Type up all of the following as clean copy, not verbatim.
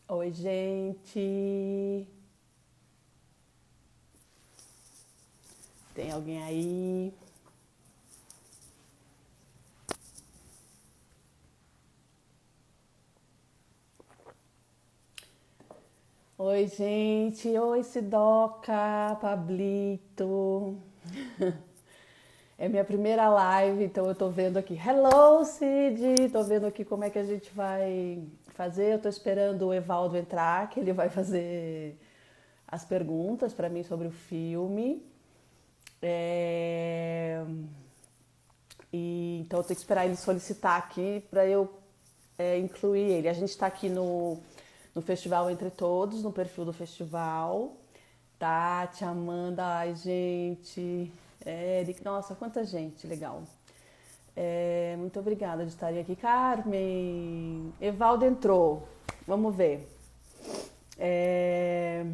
Oi, gente. Tem alguém aí? Oi, gente. Oi, Sidoca, Pablito. É minha primeira live, então eu tô vendo aqui. Hello, Cid! Tô vendo aqui como é que a gente vai fazer. Eu tô esperando o Evaldo entrar, que ele vai fazer as perguntas para mim sobre o filme. É, então eu tenho que esperar ele solicitar aqui para eu incluir ele. A gente está aqui no Festival Entre Todos, no perfil do festival. Tati, Amanda, ai gente, Eric, nossa, quanta gente, legal. Muito obrigada de estarem aqui. Carmen, Evaldo entrou, vamos ver. É,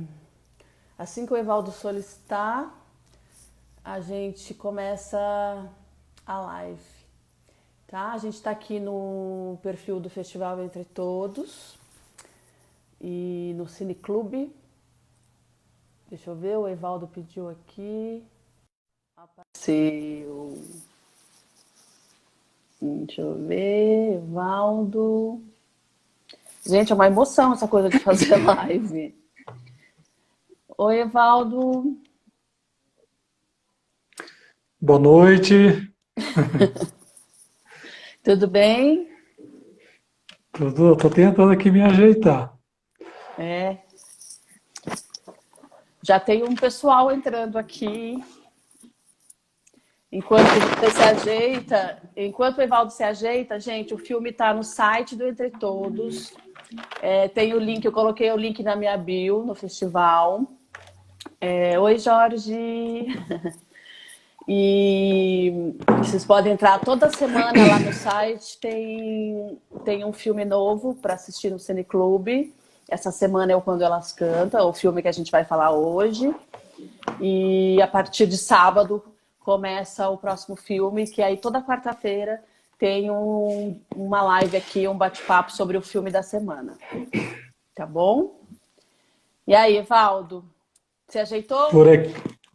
assim que o Evaldo solicitar, a gente começa a live. Tá? A gente está aqui no perfil do Festival Entre Todos e no Cineclube. Deixa eu ver, o Evaldo pediu aqui. Apareceu. Deixa eu ver, Evaldo. Gente, é uma emoção essa coisa de fazer live. Oi, Evaldo. Boa noite, Tudo bem? tudo. Estou tentando aqui me ajeitar. É. Já tem um pessoal entrando aqui. Enquanto você se ajeita, enquanto o Evaldo se ajeita, gente, o filme está no site do Entre Todos. Tem o link, eu coloquei o link na minha bio no festival. Oi, Jorge. E vocês podem entrar toda semana lá no site. Tem um filme novo para assistir no Cineclube. Essa semana é o Quando Elas Cantam, o filme que a gente vai falar hoje. E a partir de sábado começa o próximo filme, que aí toda quarta-feira tem uma live aqui, um bate-papo sobre o filme da semana. Tá bom? E aí, Evaldo, se ajeitou? Por aqui,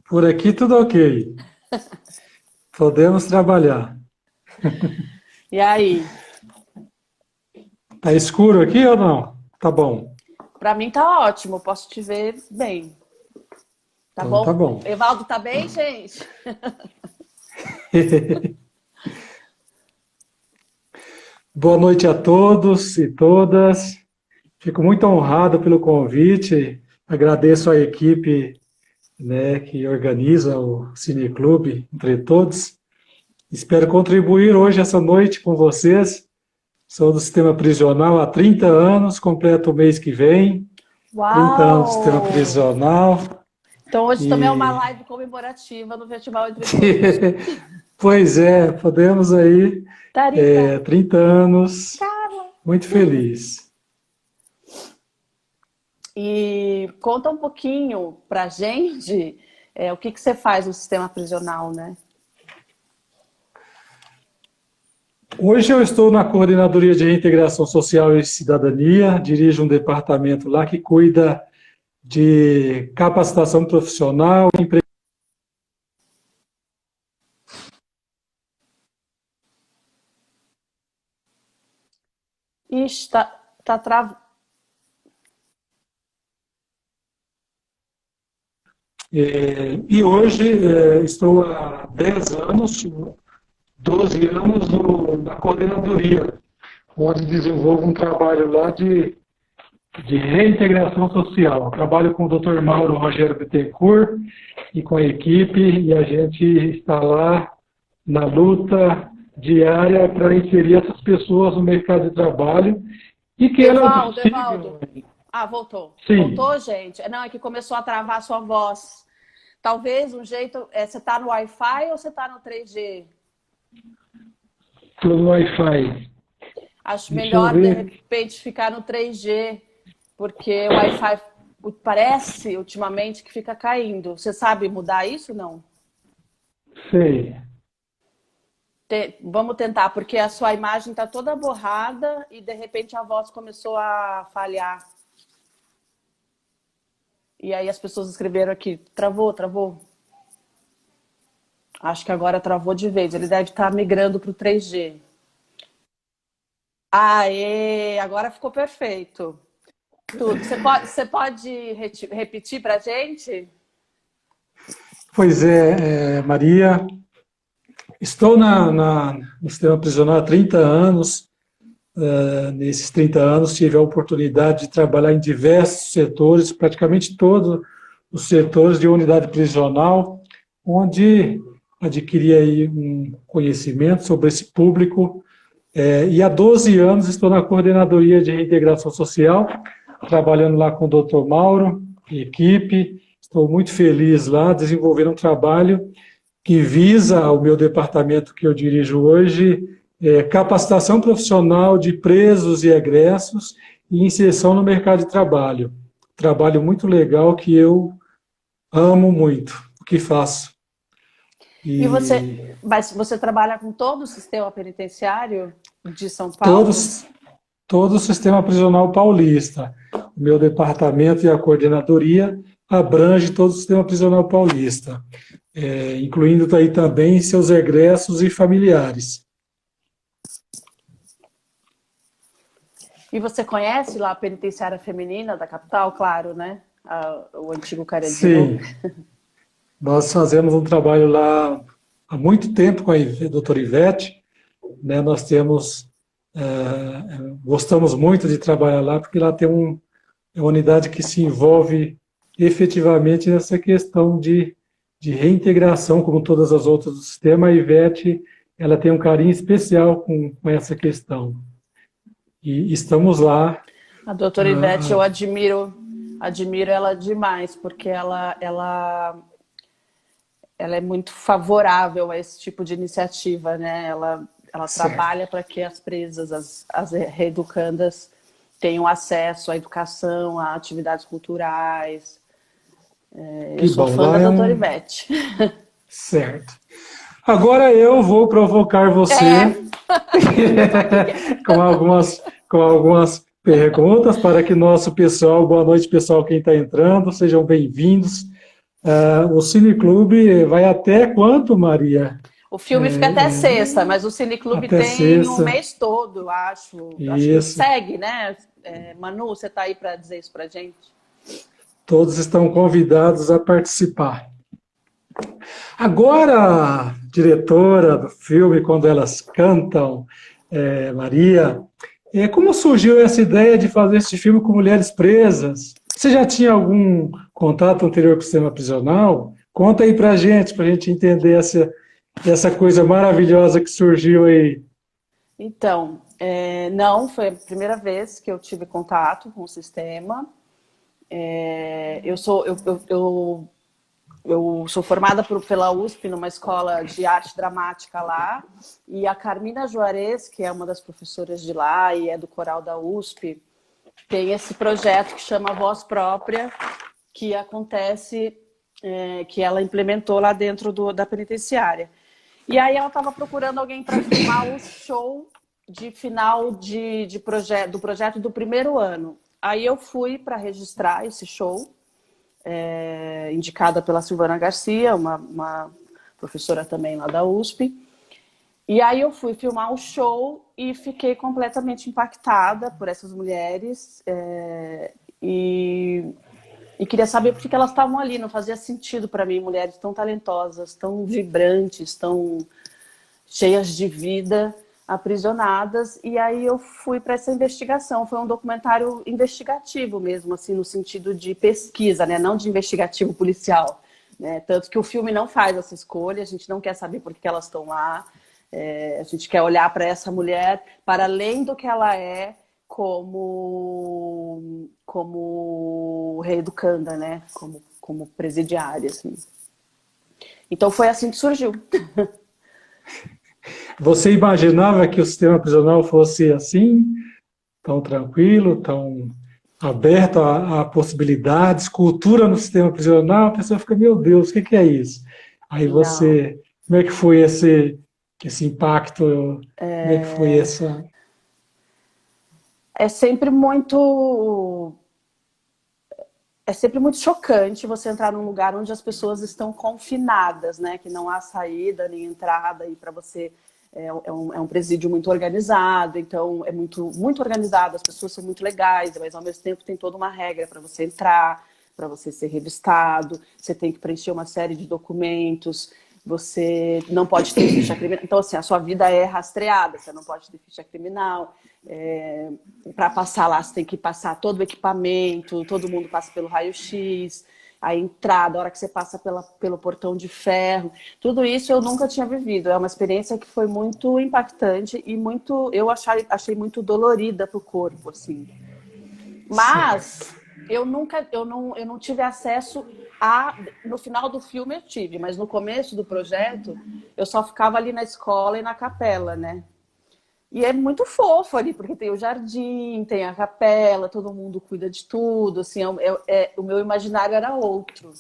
por aqui tudo ok. Podemos trabalhar. E aí? Tá escuro aqui ou não? Tá bom. Pra mim tá ótimo, posso te ver bem. Tá Então tá bom? bom. Evaldo tá bem, gente? Boa noite a todos e todas. Fico muito honrado pelo convite. Agradeço à equipe, né, que organiza o Cineclube Entre Todos. Espero contribuir hoje, essa noite, com vocês. Sou do sistema prisional há 30 anos, completo o mês que vem. 30 anos do sistema Uau! prisional. Então hoje também é uma E live comemorativa no Festival Entre Todos. pois é, podemos aí, Tarica! 30 anos, Carla! muito feliz. E conta um pouquinho pra gente o que você faz no sistema prisional, né? Hoje eu estou na Coordenadoria de Reintegração Social e Cidadania, dirijo um departamento lá que cuida de capacitação profissional. Ixi, tá travado. E hoje estou há 10 anos, 12 anos na coordenadoria, onde desenvolvo um trabalho lá de reintegração social. Trabalho com o Dr. Mauro Rogério Bittencourt e com a equipe, e a gente está lá na luta diária para inserir essas pessoas no mercado de trabalho e que elas Evaldo. sigam. Ah, voltou. Sim, Voltou, gente? Não, é que começou a travar a sua voz. Talvez um jeito. Você tá no Wi-Fi ou você tá no 3G? pelo Wi-Fi. Acho Deixa eu melhor, de ver. repente, ficar no 3G, porque o Wi-Fi parece ultimamente que fica caindo. Você sabe mudar isso? Não? Sei. Vamos tentar, porque a sua imagem está toda borrada e de repente a voz começou a falhar. E aí as pessoas escreveram aqui, travou, travou. Acho que agora travou de vez. Ele deve estar migrando para o 3G. Aê, agora ficou perfeito. Tudo. Você pode repetir para a gente? Pois é, Maria, estou no sistema prisional há 30 anos. Nesses 30 anos tive a oportunidade de trabalhar em diversos setores, praticamente todos os setores de unidade prisional, onde adquiri aí um conhecimento sobre esse público. E há 12 anos estou na Coordenadoria de Reintegração Social, trabalhando lá com o Dr. Mauro e equipe. Estou muito feliz lá, desenvolvendo um trabalho que visa o meu departamento que eu dirijo hoje, capacitação profissional de presos e egressos e inserção no mercado de trabalho. Trabalho muito legal que eu amo muito o que faço. Mas você trabalha com todo o sistema penitenciário de São Paulo? Todo o sistema prisional paulista. O meu departamento e a coordenadoria abrange todo o sistema prisional paulista, incluindo aí também seus egressos e familiares. E você conhece lá a penitenciária feminina da capital, claro, né? O antigo Carandiru. Sim. Nós fazemos um trabalho lá há muito tempo com a doutora Ivete, né? Nós temos, gostamos muito de trabalhar lá, porque lá tem uma unidade que se envolve efetivamente nessa questão de reintegração, como todas as outras do sistema. A Ivete, ela tem um carinho especial com essa questão. E estamos lá. A doutora Ivete, eu admiro ela demais, porque ela é muito favorável a esse tipo de iniciativa, né? Ela trabalha para que as presas, as reeducandas, tenham acesso à educação, a atividades culturais. Eu sou fã da doutora Ivete. Certo. Agora eu vou provocar você com algumas perguntas para que nosso pessoal, boa noite pessoal, quem está entrando, sejam bem-vindos. O Cineclube vai até quanto, Maria? O filme fica até sexta, mas o Cineclube tem um mês todo, acho. Acho que segue, né? Manu, você está aí para dizer isso para a gente? Todos estão convidados a participar. Agora, diretora do filme, quando elas cantam, Maria, como surgiu essa ideia de fazer esse filme com mulheres presas? Você já tinha algum contato anterior com o sistema prisional? Conta aí pra gente entender essa coisa maravilhosa que surgiu aí. Então, não, foi a primeira vez que eu tive contato com o sistema. Eu sou formada pela USP, numa escola de arte dramática lá, e a Carmina Juarez, que é uma das professoras de lá e é do coral da USP, tem esse projeto que chama Voz Própria, que acontece, que ela implementou lá dentro da penitenciária. E aí ela estava procurando alguém para filmar o show de final do projeto do primeiro ano. Aí eu fui para registrar esse show, indicada pela Silvana Garcia, uma professora também lá da USP. E aí eu fui filmar o show e fiquei completamente impactada por essas mulheres e queria saber por que elas estavam ali. Não fazia sentido para mim, mulheres tão talentosas, tão vibrantes, tão cheias de vida, aprisionadas. E aí eu fui para essa investigação. Foi um documentário investigativo mesmo, assim, no sentido de pesquisa, né? Não de investigativo policial, né? Tanto que o filme não faz essa escolha, a gente não quer saber por que elas estão lá. A gente quer olhar para essa mulher para além do que ela é como reeducanda, né? Como presidiária, assim. Então foi assim que surgiu. Você imaginava que o sistema prisional fosse assim, tão tranquilo, tão aberto a possibilidades, cultura no sistema prisional? A pessoa fica, meu Deus, o que é isso? Aí você, como é que foi esse impacto? Como é que foi essa... É sempre muito... é sempre muito chocante você entrar num lugar onde as pessoas estão confinadas, né? Que não há saída nem entrada, e para você é um presídio muito organizado, então é muito, muito organizado, as pessoas são muito legais, mas ao mesmo tempo tem toda uma regra para você entrar, para você ser revistado, você tem que preencher uma série de documentos, você não pode ter ficha criminal. Então, assim, a sua vida é rastreada, você não pode ter ficha criminal. Para passar lá, você tem que passar todo o equipamento, todo mundo passa pelo raio-x, a entrada, a hora que você passa pelo portão de ferro. Tudo isso eu nunca tinha vivido. É uma experiência que foi muito impactante e muito, eu achei muito dolorida para o corpo, assim. Mas eu não tive acesso no final do filme eu tive, mas no começo do projeto eu só ficava ali na escola e na capela, né? E é muito fofo ali, porque tem o jardim, tem a capela, todo mundo cuida de tudo, assim, o meu imaginário era outro.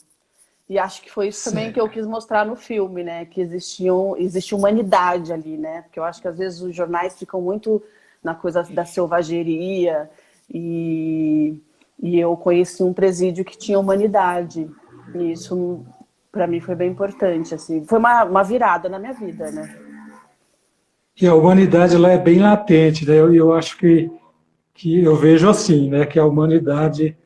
E acho que foi isso também que eu quis mostrar no filme, né? Que existe humanidade ali, né? Porque eu acho que às vezes os jornais ficam muito na coisa da selvageria e eu conheci um presídio que tinha humanidade. E isso, para mim, foi bem importante, assim. Foi uma virada na minha vida, né? E a humanidade lá é bem latente, né? Eu acho que eu vejo assim, né? Que a humanidade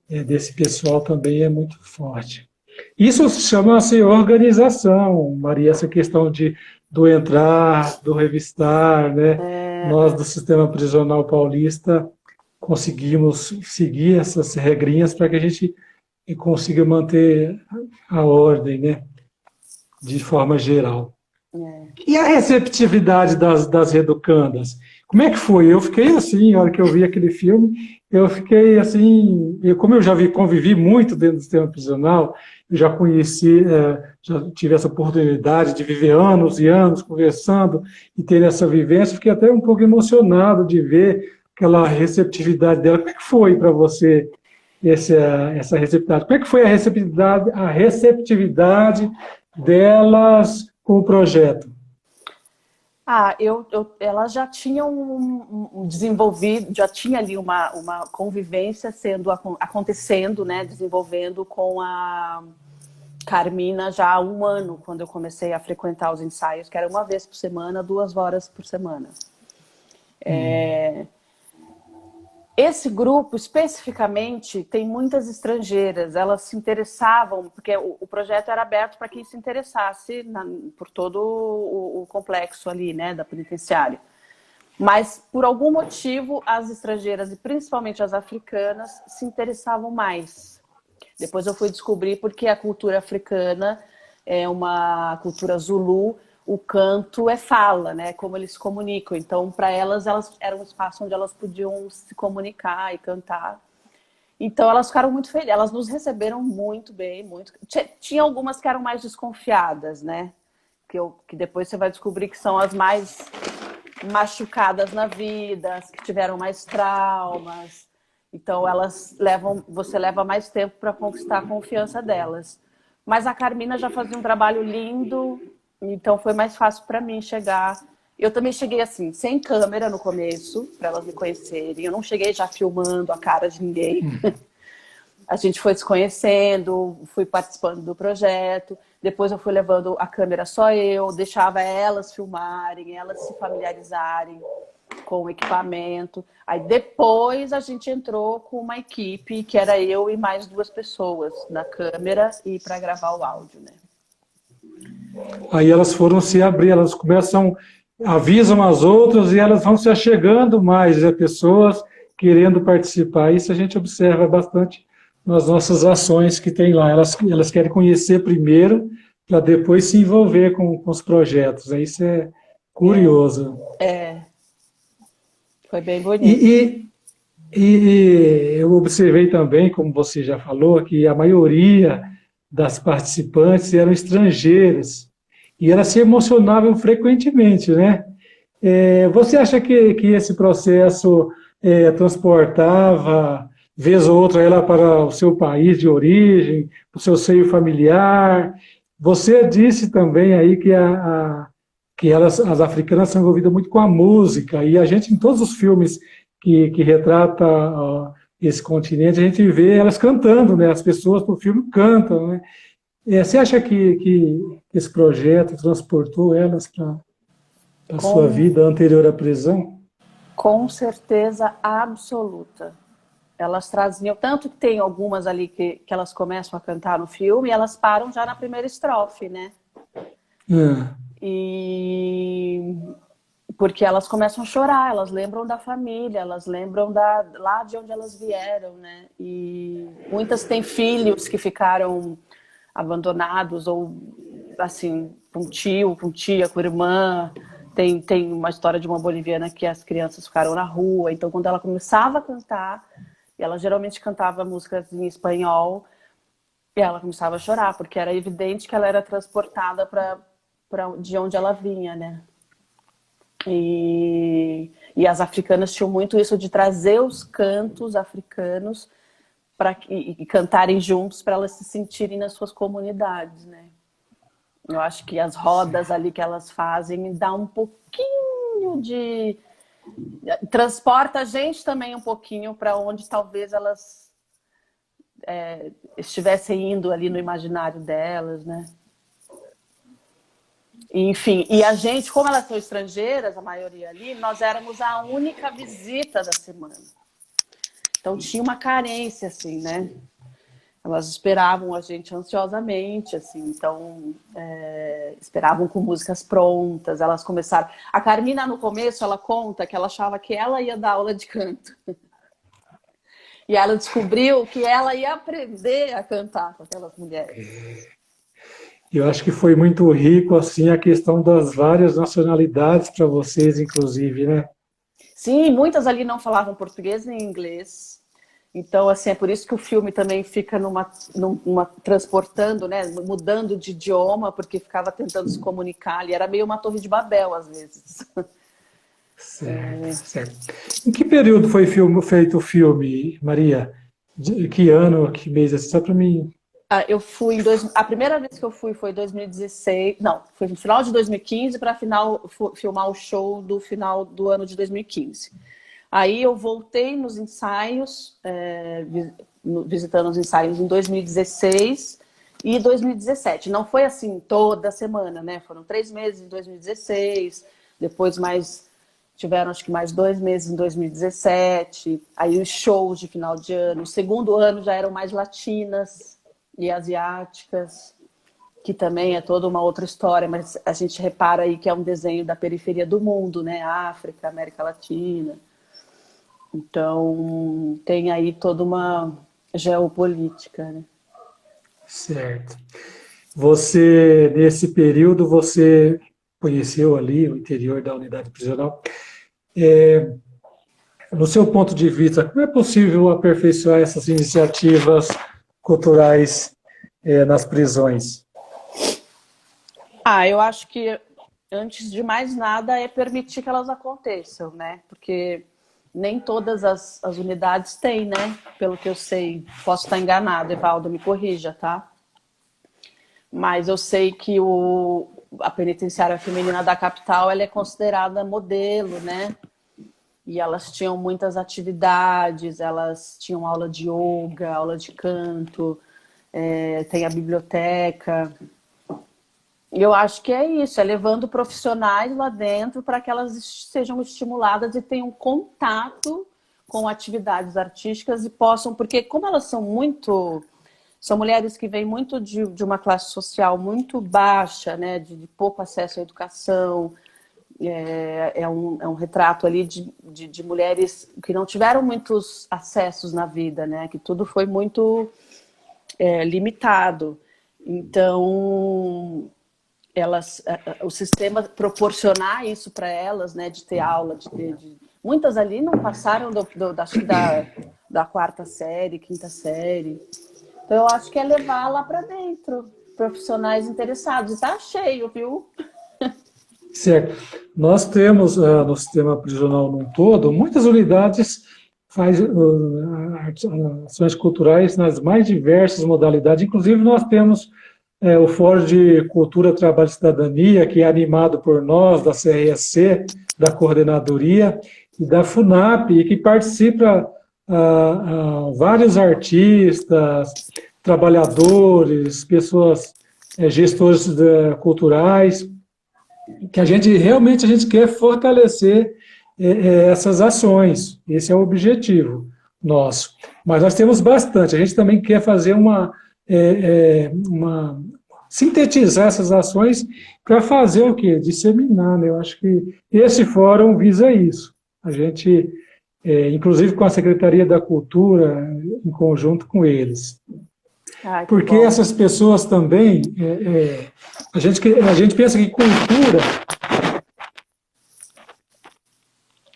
desse pessoal também é muito forte. Isso chama-se organização, Maria, essa questão do entrar, do revistar, né? Nós do Sistema Prisional Paulista conseguimos seguir essas regrinhas para que a gente consiga manter a ordem, né? De forma geral. E a receptividade das reeducandas? Como é que foi? Eu fiquei assim, na hora que eu vi aquele filme, eu fiquei assim, como eu já convivi muito dentro do sistema prisional, eu já conheci, já tive essa oportunidade de viver anos e anos conversando e ter essa vivência, fiquei até um pouco emocionado de ver aquela receptividade dela. Como é que foi para você essa receptividade? Como é que foi a receptividade delas com o projeto? Elas já tinham desenvolvido, já tinha ali uma convivência acontecendo, né, desenvolvendo com a Carmina já há um ano, quando eu comecei a frequentar os ensaios, que era uma vez por semana, 2 horas por semana. Esse grupo, especificamente, tem muitas estrangeiras. Elas se interessavam, porque o projeto era aberto para quem se interessasse por todo o complexo ali, né, da penitenciária. Mas, por algum motivo, as estrangeiras, e principalmente as africanas, se interessavam mais. Depois eu fui descobrir porque a cultura africana é uma cultura zulu, o canto é fala, né? Como eles se comunicam. Então, para elas era um espaço onde elas podiam se comunicar e cantar. Então, elas ficaram muito felizes. Elas nos receberam muito bem, muito. Tinha algumas que eram mais desconfiadas, né? Que depois você vai descobrir que são as mais machucadas na vida, as que tiveram mais traumas. Então, você leva mais tempo para conquistar a confiança delas. Mas a Carmina já fazia um trabalho lindo. Então foi mais fácil para mim chegar. Eu também cheguei assim, sem câmera no começo, para elas me conhecerem. Eu não cheguei já filmando a cara de ninguém. A gente foi se conhecendo, fui participando do projeto. Depois eu fui levando a câmera só eu, deixava elas filmarem, elas se familiarizarem com o equipamento. Aí depois a gente entrou com uma equipe, que era eu e mais 2 pessoas na câmera e para gravar o áudio, né? Aí elas foram se abrir, elas começam, avisam as outras e elas vão se achegando mais, pessoas querendo participar. Isso a gente observa bastante nas nossas ações que tem lá. Elas querem conhecer primeiro, para depois se envolver com os projetos. Isso é curioso. Foi bem bonito. E eu observei também, como você já falou, que a maioria das participantes eram estrangeiras e elas se emocionavam frequentemente, né? Você acha que esse processo transportava, vez ou outra, ela para o seu país de origem, para o seu seio familiar? Você disse também aí que as africanas são envolvidas muito com a música, e a gente, em todos os filmes que retrata esse continente, a gente vê elas cantando, né? As pessoas do filme cantam, né? Você acha que esse projeto transportou elas para a sua vida anterior à prisão? Com certeza absoluta. Elas traziam, tanto que tem algumas ali que elas começam a cantar no filme e elas param já na primeira estrofe, né? E porque elas começam a chorar, elas lembram da família, elas lembram lá de onde elas vieram, né? E muitas têm filhos que ficaram abandonados ou assim, com tio, com tia, com irmã. Tem uma história de uma boliviana que as crianças ficaram na rua, então quando ela começava a cantar, ela geralmente cantava músicas em espanhol, e ela começava a chorar, porque era evidente que ela era transportada para de onde ela vinha, né? E as africanas tinham muito isso de trazer os cantos africanos e cantarem juntos para elas se sentirem nas suas comunidades, né? Eu acho que as rodas ali que elas fazem dá um pouquinho de... transporta a gente também um pouquinho para onde talvez elas estivessem indo ali no imaginário delas, né? Enfim, e a gente, como elas são estrangeiras, a maioria ali, nós éramos a única visita da semana. Então tinha uma carência, assim, né? Elas esperavam a gente ansiosamente, assim, então esperavam com músicas prontas, elas começaram... A Carmina, no começo, ela conta que ela achava que ela ia dar aula de canto. E ela descobriu que ela ia aprender a cantar com aquelas mulheres. Eu acho que foi muito rico, assim, a questão das várias nacionalidades para vocês, inclusive, né? Sim, muitas ali não falavam português nem inglês. Então, assim, é por isso que o filme também fica transportando, né? Mudando de idioma, porque ficava tentando se comunicar ali. Era meio uma torre de Babel, às vezes. Certo, certo. Em que período foi feito o filme, Maria? Que ano, que mês? Só para mim... Eu fui a primeira vez que eu fui foi em 2016. Não, foi no final de 2015 para filmar o show do final do ano de 2015. Aí eu voltei nos ensaios, visitando os ensaios em 2016 e 2017. Não foi assim toda semana, né? Foram 3 meses em 2016, depois tiveram acho que mais 2 meses em 2017. Aí os shows de final de ano. O segundo ano já eram mais latinas e asiáticas, que também é toda uma outra história, mas a gente repara aí que é um desenho da periferia do mundo, né? África, América Latina. Então, tem aí toda uma geopolítica, né? Certo. Você, nesse período, você conheceu ali o interior da unidade prisional. No seu ponto de vista, como é possível aperfeiçoar essas iniciativas culturais nas prisões? Eu acho que, antes de mais nada, é permitir que elas aconteçam, né? Porque nem todas as unidades têm, né? Pelo que eu sei. Posso estar enganado, Evaldo, me corrija, tá? Mas eu sei que a penitenciária feminina da capital, ela é considerada modelo, né? E elas tinham muitas atividades, elas tinham aula de yoga, aula de canto, tem a biblioteca. E eu acho que é isso, é levando profissionais lá dentro para que elas sejam estimuladas e tenham contato com atividades artísticas e possam, porque como elas são mulheres que vêm muito de uma classe social muito baixa, né, de pouco acesso à educação, é um retrato ali de mulheres que não tiveram muitos acessos na vida, né, que tudo foi muito limitado. Então, o sistema proporcionar isso para elas, né, de ter aula, muitas ali não passaram da 4ª série, 5ª série. Então eu acho que é levar lá para dentro profissionais interessados. Está cheio, viu? Certo. Nós temos no sistema prisional num todo, muitas unidades fazem ações culturais nas mais diversas modalidades. Inclusive nós temos o Fórum de Cultura, Trabalho e Cidadania, que é animado por nós, da CRSC, da Coordenadoria e da FUNAP, e que participa vários artistas, trabalhadores, pessoas, gestores culturais, que realmente a gente quer fortalecer essas ações. Esse é o objetivo nosso. Mas nós temos bastante. A gente também quer fazer sintetizar essas ações para fazer o quê? Disseminar, né? Eu acho que esse fórum visa isso. A gente, inclusive com a Secretaria da Cultura, em conjunto com eles. Ai, que Porque bom. essas pessoas também, a gente pensa que cultura,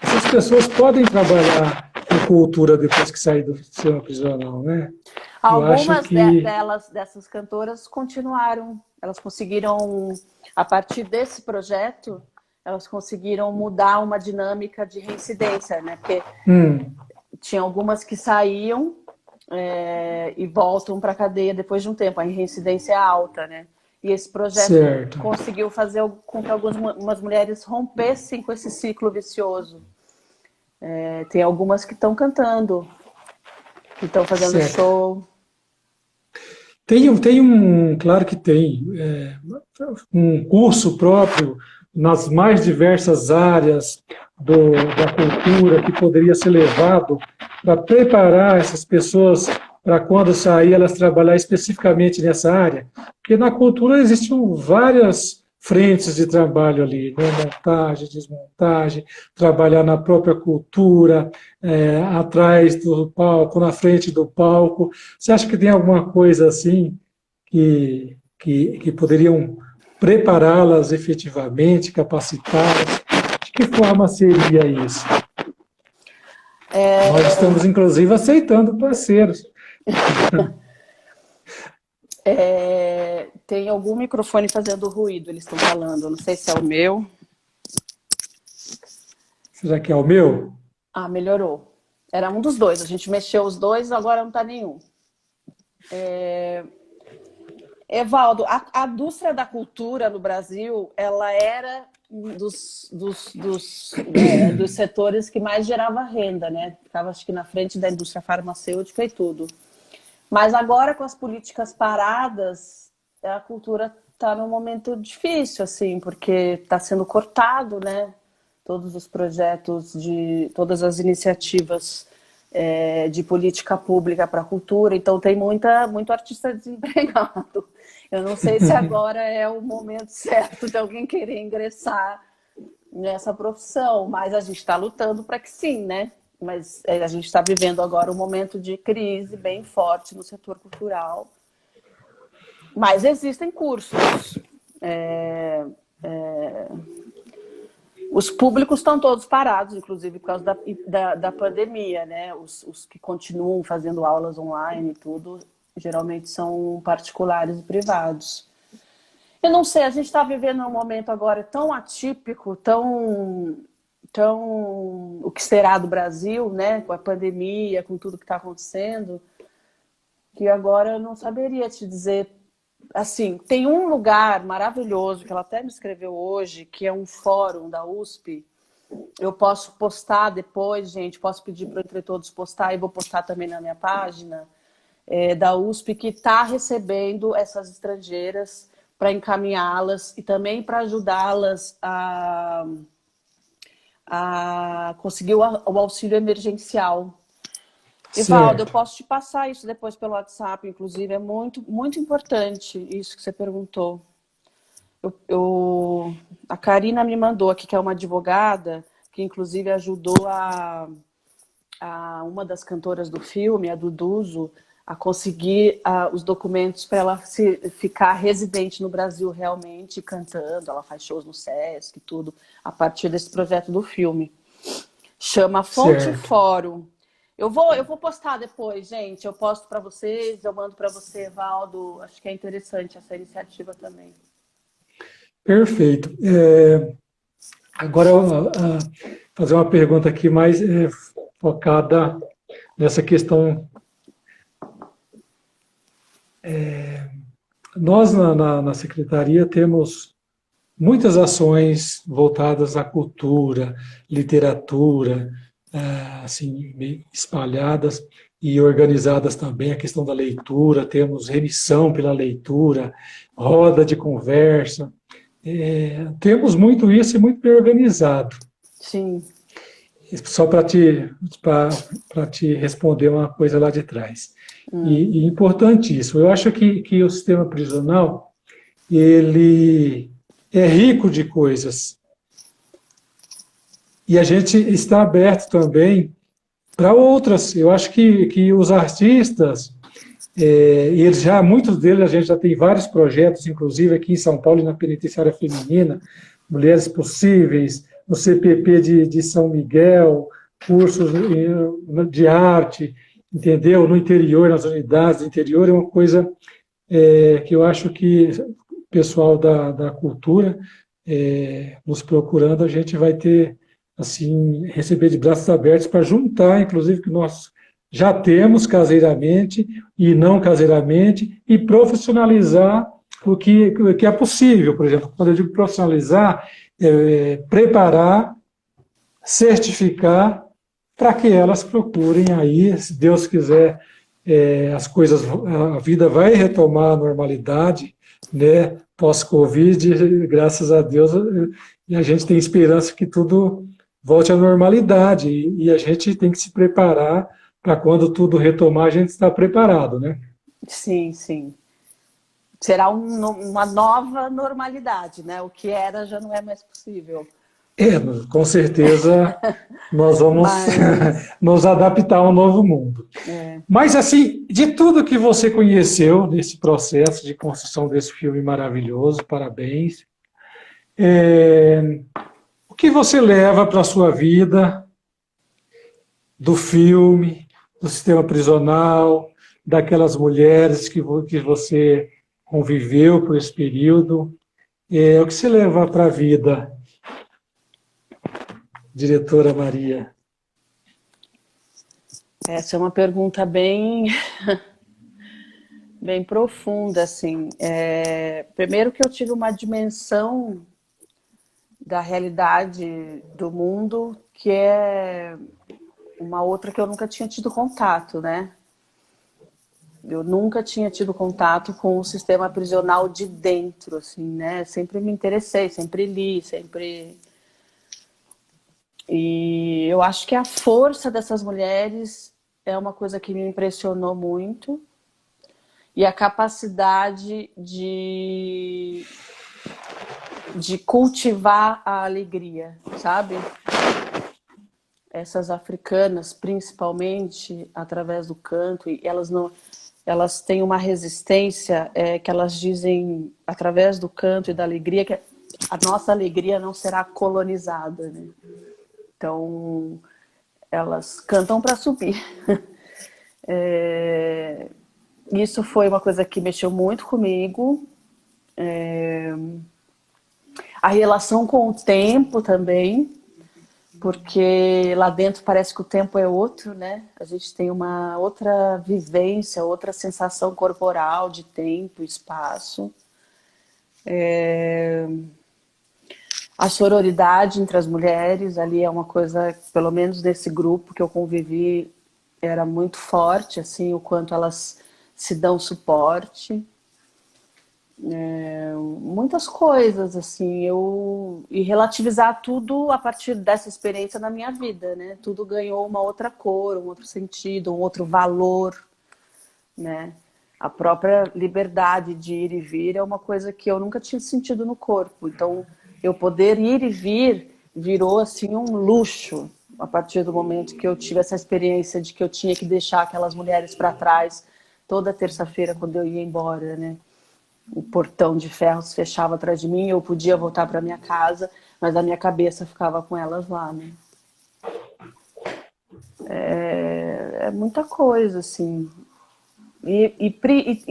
essas pessoas podem trabalhar com cultura depois que sair do sistema prisional, né? Algumas dessas cantoras continuaram, elas conseguiram, a partir desse projeto, elas conseguiram mudar uma dinâmica de reincidência, né? Porque tinha algumas que saíam e voltam para a cadeia depois de um tempo, a reincidência é alta, né? E esse projeto conseguiu fazer com que algumas mulheres rompessem com esse ciclo vicioso. Tem algumas que estão cantando, que estão fazendo show. Claro que tem, um curso próprio nas mais diversas áreas da cultura que poderia ser levado para preparar essas pessoas para quando sair elas trabalhar especificamente nessa área, porque na cultura existem várias frentes de trabalho ali, né? Montagem, desmontagem, trabalhar na própria cultura, atrás do palco, na frente do palco. Você acha que tem alguma coisa assim que poderiam prepará-las efetivamente, capacitá-las? De que forma seria isso? Nós estamos, inclusive, aceitando parceiros. Tem algum microfone fazendo ruído, eles estão falando. Não sei se é o meu. Será que é o meu? Ah, melhorou. Era um dos dois. A gente mexeu os dois, agora não está nenhum. Evaldo, a indústria da cultura no Brasil, ela era dos setores que mais gerava renda, né? Ficava, acho que, na frente da indústria farmacêutica e tudo. Mas agora, com as políticas paradas, a cultura está num momento difícil, assim, porque está sendo cortado, né? Todos os projetos, todas as iniciativas de política pública para a cultura. Então, tem muito artista desempregado. Eu não sei se agora é o momento certo de alguém querer ingressar nessa profissão, mas a gente está lutando para que sim, né? Mas a gente está vivendo agora um momento de crise bem forte no setor cultural. Mas existem cursos. Os públicos estão todos parados, inclusive por causa da pandemia, né? Os que continuam fazendo aulas online e tudo, geralmente são particulares e privados. Eu não sei, a gente está vivendo um momento agora tão atípico, tão o que será do Brasil, né? Com a pandemia, com tudo que está acontecendo, que agora eu não saberia te dizer. Assim, tem um lugar maravilhoso que ela até me escreveu hoje, que é um fórum da USP. Eu posso postar depois, gente, posso pedir para o Entre Todos postar e vou postar também na minha página da USP, que está recebendo essas estrangeiras para encaminhá-las e também para ajudá-las a conseguir o auxílio emergencial. Evaldo, eu posso te passar isso depois pelo WhatsApp, inclusive, é muito, muito importante isso que você perguntou. A Karina me mandou aqui, que é uma advogada, que inclusive ajudou a uma das cantoras do filme, a Duduzo, a conseguir os documentos para ela ficar residente no Brasil realmente, cantando. Ela faz shows no Sesc e tudo, a partir desse projeto do filme. Chama Fonte Fórum. Eu vou postar depois, gente. Eu posto para vocês, eu mando para você, Evaldo. Acho que é interessante essa iniciativa também. Perfeito. Agora, fazer uma pergunta aqui mais focada nessa questão. Nós, na Secretaria, temos muitas ações voltadas à cultura, literatura, assim, meio espalhadas e organizadas também, a questão da leitura, temos remissão pela leitura, roda de conversa, temos muito isso e muito bem organizado. Sim. Só para te responder uma coisa lá de trás. E importantíssimo, eu acho que o sistema prisional, ele é rico de coisas. E a gente está aberto também para outras. Eu acho que os artistas, eles já, muitos deles, a gente já tem vários projetos, inclusive aqui em São Paulo, na Penitenciária Feminina, Mulheres Possíveis, no CPP de São Miguel, cursos de arte, entendeu? No interior, nas unidades do interior, é uma coisa que eu acho que o pessoal da cultura, nos procurando, a gente vai ter, assim, receber de braços abertos para juntar, inclusive, que nós já temos caseiramente e não caseiramente, e profissionalizar o que é possível. Por exemplo, quando eu digo profissionalizar, preparar, certificar, para que elas procurem aí, se Deus quiser, as coisas, a vida vai retomar a normalidade, né, pós-Covid, graças a Deus, e a gente tem esperança que tudo volte à normalidade, e a gente tem que se preparar para quando tudo retomar, a gente está preparado, né? Sim, sim. Será uma nova normalidade, né? O que era já não é mais possível. Com certeza nós vamos Mas, nos adaptar ao novo mundo. Mas, assim, de tudo que você conheceu nesse processo de construção desse filme maravilhoso, parabéns. O que você leva para a sua vida do filme, do sistema prisional, daquelas mulheres que você conviveu por esse período? O que você leva para a vida, diretora Maria? essa é uma pergunta bem, bem profunda, assim. Primeiro que eu tive uma dimensão da realidade do mundo que é uma outra que eu nunca tinha tido contato, né? Eu nunca tinha tido contato com o sistema prisional de dentro, assim, né? Sempre me interessei, sempre li, sempre... E eu acho que a força dessas mulheres é uma coisa que me impressionou muito. E a capacidade de cultivar a alegria, sabe? Essas africanas, principalmente, através do canto, e elas têm uma resistência que elas dizem, através do canto e da alegria, que a nossa alegria não será colonizada, né? Então, elas cantam para subir. Isso foi uma coisa que mexeu muito comigo. A relação com o tempo também, porque lá dentro parece que o tempo é outro, né? A gente tem uma outra vivência, outra sensação corporal de tempo, espaço. A sororidade entre as mulheres ali é uma coisa, pelo menos nesse grupo que eu convivi, era muito forte, assim, o quanto elas se dão suporte. Muitas coisas, assim, e relativizar tudo a partir dessa experiência na minha vida, né? Tudo ganhou uma outra cor, um outro sentido, um outro valor, né? A própria liberdade de ir e vir é uma coisa que eu nunca tinha sentido no corpo. Então, eu poder ir e vir virou, assim, um luxo a partir do momento que eu tive essa experiência de que eu tinha que deixar aquelas mulheres para trás toda terça-feira quando eu ia embora, né? O portão de ferro se fechava atrás de mim, eu podia voltar para minha casa, mas a minha cabeça ficava com elas lá, né? É muita coisa, assim. E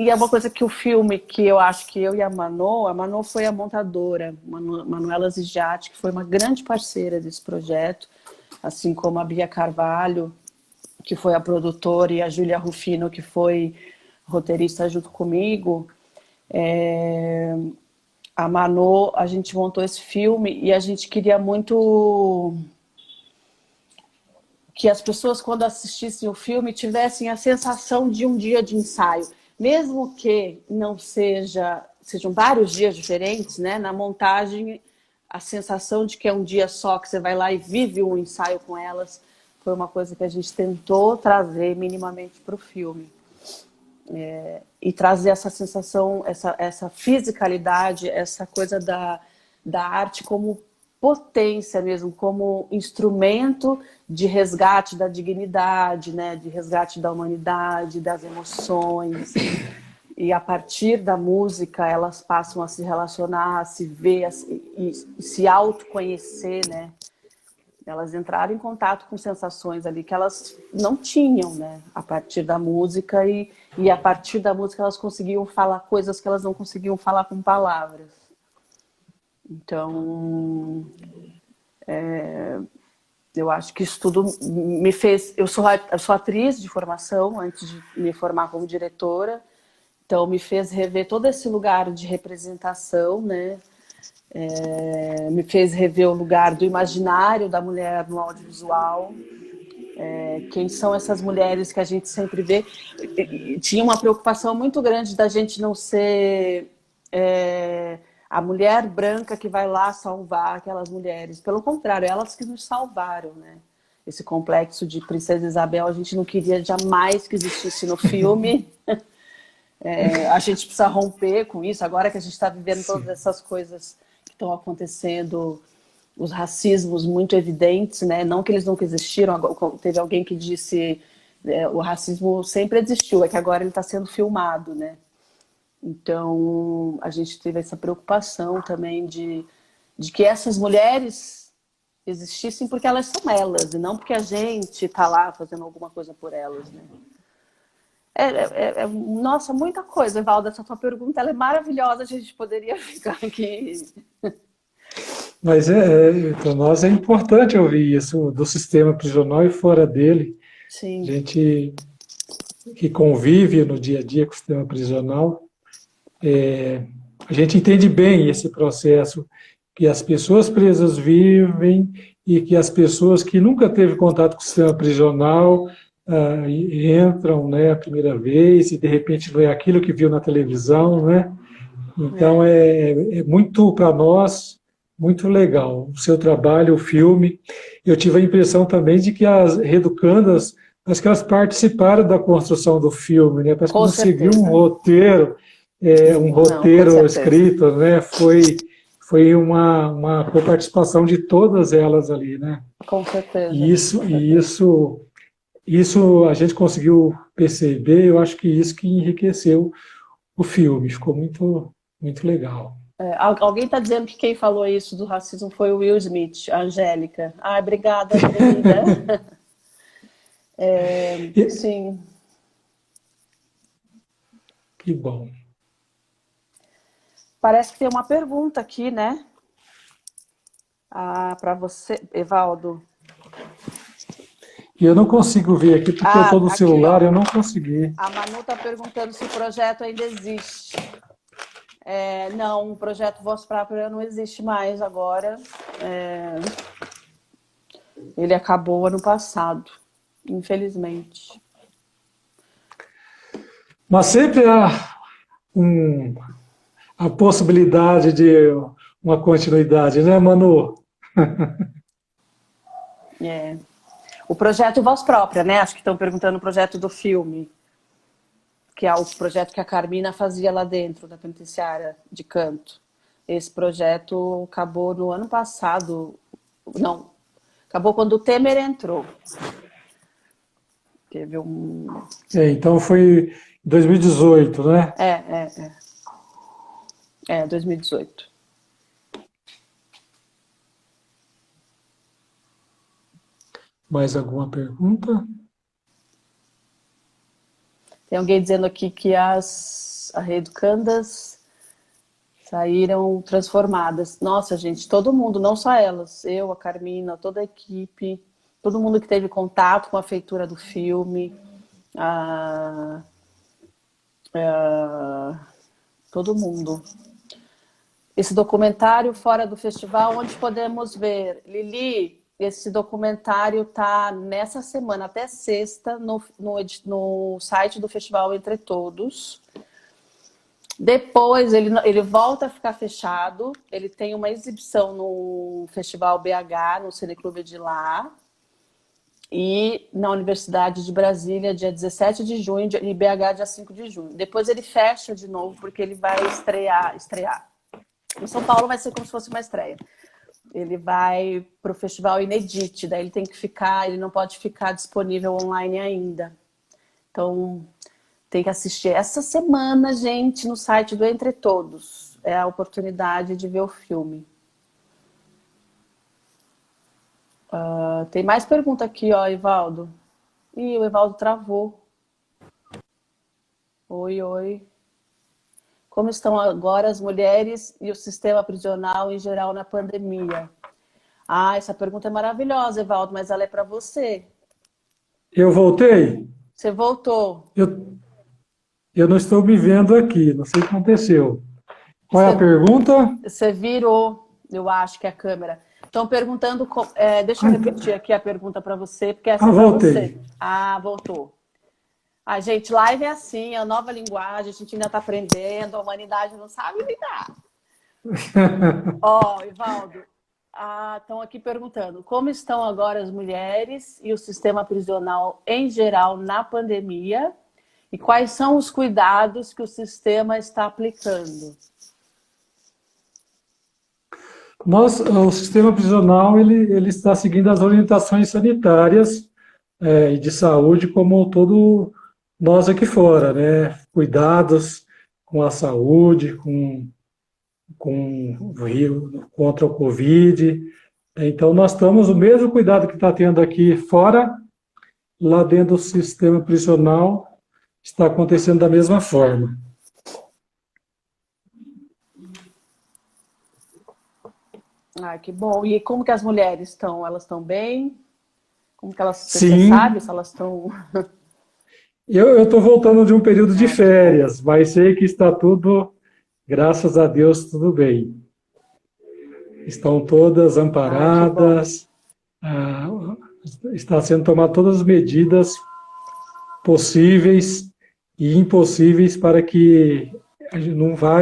é uma coisa que o filme, que eu acho que eu e a Manu foi a montadora, Manuela Zigiati, que foi uma grande parceira desse projeto, assim como a Bia Carvalho, que foi a produtora, e a Júlia Rufino, que foi roteirista junto comigo. A Manu, a gente montou esse filme e a gente queria muito que as pessoas, quando assistissem o filme, tivessem a sensação de um dia de ensaio. Mesmo que não sejam vários dias diferentes, né? Na montagem, a sensação de que é um dia só, que você vai lá e vive um ensaio com elas, foi uma coisa que a gente tentou trazer minimamente para o filme. E trazer essa sensação, essa fisicalidade, essa coisa da arte como potência mesmo, como instrumento de resgate da dignidade, né? De resgate da humanidade, das emoções. E a partir da música elas passam a se relacionar, a se ver e se autoconhecer, né? Elas entraram em contato com sensações ali que elas não tinham, né? A partir da música e a partir da música elas conseguiam falar coisas que elas não conseguiam falar com palavras. Então, eu acho que isso tudo me fez... Eu sou atriz de formação, antes de me formar como diretora, então me fez rever todo esse lugar de representação, né? Me fez rever o lugar do imaginário da mulher no audiovisual. Quem são essas mulheres que a gente sempre vê? Tinha uma preocupação muito grande da gente não ser a mulher branca que vai lá salvar aquelas mulheres. Pelo contrário, elas que nos salvaram, né? Esse complexo de Princesa Isabel, a gente não queria jamais que existisse no filme. A gente precisa romper com isso, agora que a gente está vivendo todas essas coisas que estão acontecendo, os racismos muito evidentes, né? Não que eles nunca existiram, teve alguém que disse o racismo sempre existiu, é que agora ele está sendo filmado, né? Então, a gente teve essa preocupação também de que essas mulheres existissem porque elas são elas, e não porque a gente está lá fazendo alguma coisa por elas, né? Nossa, muita coisa, Evaldo. Essa tua pergunta ela é maravilhosa, a gente poderia ficar aqui. Mas para nós é importante ouvir isso do sistema prisional e fora dele. Sim. A gente que convive no dia a dia com o sistema prisional, a gente entende bem esse processo que as pessoas presas vivem e que as pessoas que nunca teve contato com o sistema prisional entram, né, a primeira vez e de repente não é aquilo que viu na televisão, né? Então é muito para nós muito legal o seu trabalho, o filme. Eu tive a impressão também de que as reeducandas, acho que elas participaram da construção do filme, né? Parece que não seguiu um roteiro, escrito, né? Foi uma coparticipação de todas elas ali, né? Com certeza. Isso a gente conseguiu perceber, eu acho que isso que enriqueceu o filme, ficou muito, muito legal. Alguém está dizendo que quem falou isso do racismo foi o Will Smith, a Angélica. Obrigada, querida. Sim. Que bom. Parece que tem uma pergunta aqui, né? Para você, Evaldo. E eu não consigo ver aqui, porque eu estou no celular, eu não consegui. A Manu está perguntando se o projeto ainda existe. Não, o projeto Voz Própria não existe mais agora. Ele acabou ano passado, infelizmente. Mas sempre há a possibilidade de uma continuidade, né, Manu? O projeto Voz Própria, né? Acho que estão perguntando o projeto do filme, que é o projeto que a Carmina fazia lá dentro da penitenciária de Canto. Esse projeto acabou no ano passado. Não, acabou quando o Temer entrou. Teve então foi em 2018, né? 2018. Mais alguma pergunta? Tem alguém dizendo aqui que as reeducandas saíram transformadas. Nossa, gente, todo mundo, não só elas, eu, a Carmina, toda a equipe, todo mundo que teve contato com a feitura do filme, todo mundo. Esse documentário fora do festival, onde podemos ver? Lili, esse documentário tá nessa semana, até sexta, no site do Festival Entre Todos. Depois ele volta a ficar fechado. Ele tem uma exibição no Festival BH, no Cineclube de lá. E na Universidade de Brasília, dia 17 de junho, e BH, dia 5 de junho. Depois ele fecha de novo, porque ele vai estrear. Em São Paulo vai ser como se fosse uma estreia. Ele vai para o Festival Inedite, daí ele tem que ficar, ele não pode ficar disponível online ainda. Então, tem que assistir essa semana, gente, no site do Entre Todos. É a oportunidade de ver o filme. Tem mais pergunta aqui, ó, Evaldo. Ih, o Evaldo travou. Oi, oi. Como estão agora as mulheres e o sistema prisional em geral na pandemia? Ah, essa pergunta é maravilhosa, Evaldo, mas ela é para você. Eu voltei? Você voltou. Eu não estou me vendo aqui, não sei o que aconteceu. Qual é a pergunta? Você virou, eu acho que é a câmera. Estão perguntando, deixa eu repetir aqui a pergunta para você, porque essa é para voltei. você. Ah, voltou. A gente, live é assim, é a nova linguagem, a gente ainda está aprendendo, a humanidade não sabe lidar. Ó, Evaldo, estão aqui perguntando, como estão agora as mulheres e o sistema prisional em geral na pandemia e quais são os cuidados que o sistema está aplicando? O sistema prisional ele está seguindo as orientações sanitárias e de saúde como todo nós aqui fora, né? Cuidados com a saúde, com o rio contra o Covid. Então nós estamos o mesmo cuidado que está tendo aqui fora, lá dentro do sistema prisional está acontecendo da mesma forma. Ah, que bom. E como que as mulheres estão? Elas estão bem? Como que elas, Sim. você sabe se elas estão... Eu estou voltando de um período de férias, mas sei que está tudo, graças a Deus, tudo bem. Estão todas amparadas, está sendo tomadas todas as medidas possíveis e impossíveis para que a gente não vá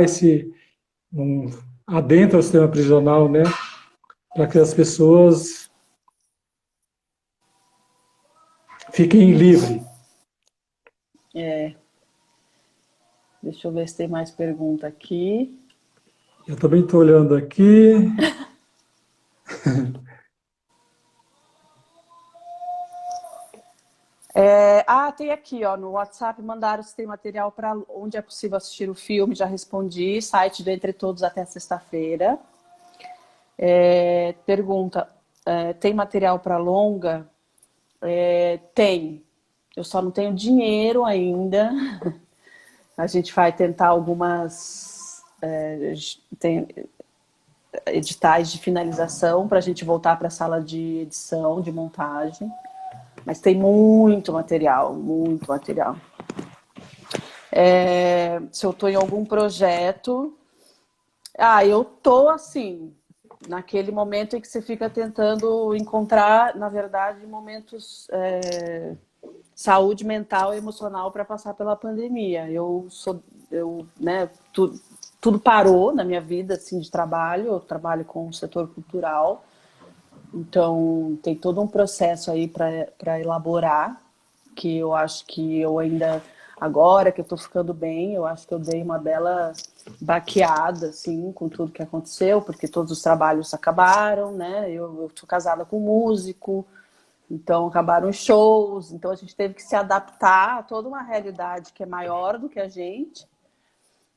adentre o sistema prisional, né? Para que as pessoas fiquem livres. Deixa eu ver se tem mais pergunta aqui. Eu também estou olhando aqui. Tem aqui, ó, no WhatsApp, mandaram se tem material para onde é possível assistir o filme, já respondi, site do Entre Todos até sexta-feira. Pergunta, tem material para longa? Tem, eu só não tenho dinheiro ainda. A gente vai tentar algumas editais de finalização para a gente voltar para a sala de edição, de montagem. Mas tem muito material, muito material. Se eu estou em algum projeto... eu estou assim, naquele momento em que você fica tentando encontrar, na verdade, momentos... saúde mental e emocional para passar pela pandemia. Tudo parou na minha vida assim, de trabalho. Eu trabalho com o setor cultural. Então, tem todo um processo aí para elaborar, que eu acho que eu ainda, agora que eu estou ficando bem, eu acho que eu dei uma bela baqueada, assim, com tudo que aconteceu, porque todos os trabalhos acabaram, né? Eu sou casada com um músico, então acabaram os shows, então a gente teve que se adaptar a toda uma realidade que é maior do que a gente.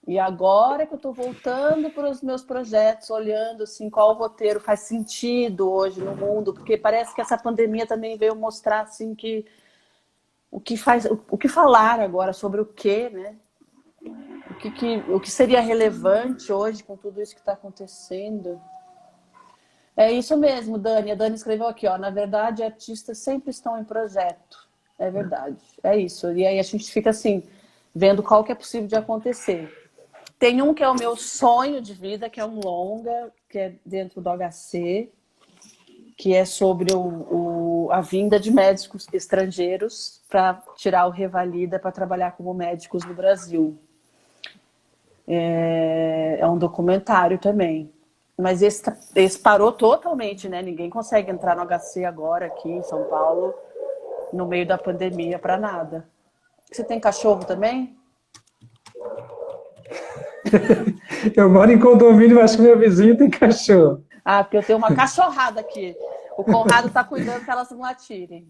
E agora que eu estou voltando para os meus projetos, olhando assim, qual roteiro faz sentido hoje no mundo, porque parece que essa pandemia também veio mostrar assim, que o que falar agora sobre o quê, né? O que seria relevante hoje com tudo isso que está acontecendo. É isso mesmo, Dani. A Dani escreveu aqui, ó. Na verdade, artistas sempre estão em projeto. É verdade. É isso. E aí a gente fica assim, vendo qual que é possível de acontecer. Tem um que é o meu sonho de vida, que é um longa, que é dentro do HC. que é sobre a vinda de médicos estrangeiros para tirar o Revalida para trabalhar como médicos no Brasil. É um documentário também. Mas esse parou totalmente, né? Ninguém consegue entrar no HC agora aqui em São Paulo, no meio da pandemia, para nada. Você tem cachorro também? Eu moro em condomínio, acho que meu vizinho tem cachorro. Ah, porque eu tenho uma cachorrada aqui. O Conrado está cuidando que elas não atirem.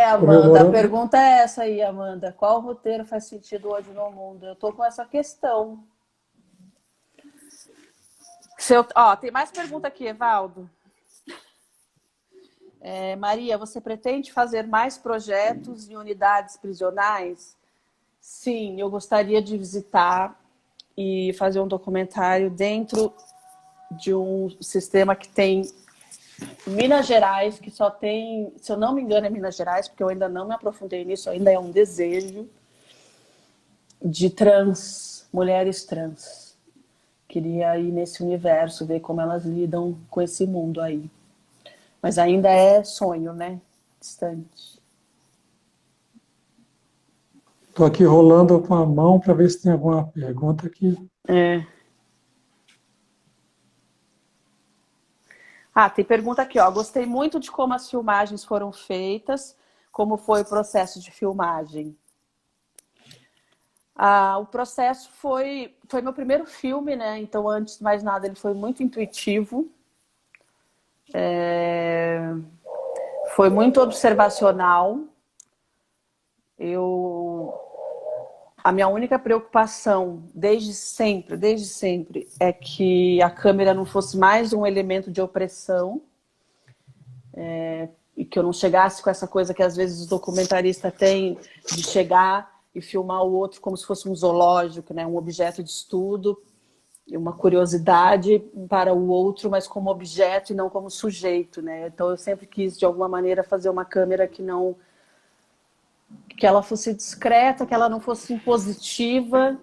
Amanda, a pergunta é essa aí, Amanda. Qual roteiro faz sentido hoje no mundo? Eu tô com essa questão. Tem mais pergunta aqui, Evaldo. Maria, você pretende fazer mais projetos em unidades prisionais? Sim, eu gostaria de visitar e fazer um documentário dentro de um sistema que tem Minas Gerais, que só tem, se eu não me engano, é Minas Gerais, porque eu ainda não me aprofundei nisso, ainda é um desejo de mulheres trans. Queria ir nesse universo, ver como elas lidam com esse mundo aí. Mas ainda é sonho, né? Distante. Estou aqui rolando com a mão para ver se tem alguma pergunta aqui. Tem pergunta aqui, ó. Gostei muito de como as filmagens foram feitas, como foi o processo de filmagem. O processo foi meu primeiro filme, né? Então, antes de mais nada, ele foi muito intuitivo. Foi muito observacional. A minha única preocupação, desde sempre, é que a câmera não fosse mais um elemento de opressão, e que eu não chegasse com essa coisa que às vezes os documentaristas têm de chegar e filmar o outro como se fosse um zoológico, né? Um objeto de estudo, uma curiosidade para o outro, mas como objeto e não como sujeito, né? Então eu sempre quis, de alguma maneira, fazer uma câmera que ela fosse discreta, que ela não fosse impositiva.